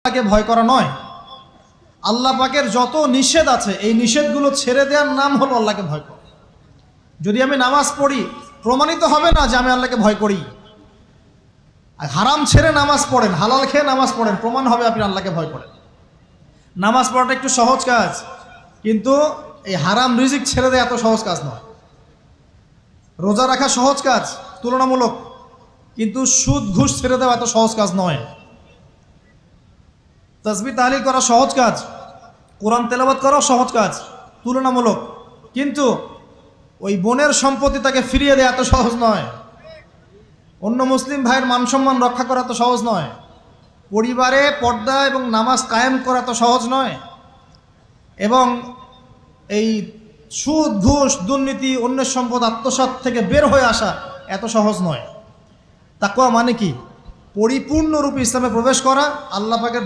আল্লাহকে ভয় করা নয়। আল্লাহ পাকের যত নিষেধ আছে এই নিষেধগুলো ছেড়ে দেওয়ার নাম হলো আল্লাহকে ভয় করা। যদি আমি নামাজ পড়ি প্রমাণিত হবে না যে আমি আল্লাহকে ভয় করি। আর হারাম ছেড়ে নামাজ পড়েন, হালাল খেয়ে নামাজ পড়েন, প্রমাণ হবে আপনি আল্লাহকে ভয় করেন। নামাজ পড়াটা একটু সহজ কাজ, কিন্তু এই হারাম রিজিক ছেড়ে দেওয়া এত সহজ কাজ নয়। রোজা রাখা সহজ কাজ তুলনামূলক, কিন্তু সুদ ঘুষ ছেড়ে দেওয়া এত সহজ কাজ নয়। তাসবিহ তাহলিল করা সহজ কাজ, কোরআন তেলাওয়াত করাও সহজ কাজ তুলনামূলক, কিন্তু ওই বোনের সম্পত্তি তাকে ফিরিয়ে দেওয়া এত সহজ নয়। অন্য মুসলিম ভাইয়ের মান সম্মান রক্ষা করা তো সহজ নয়। পরিবারে পর্দা এবং নামাজ কায়েম করা তো সহজ নয়। এবং এই সুদ ঘুষ দুর্নীতি অন্যের সম্পদ আত্মসাৎ থেকে বের হয়ে আসা এত সহজ নয়। তাকওয়া মানে কি? পরিপূর্ণরূপে ইসলামে প্রবেশ করা, আল্লাহ পাকের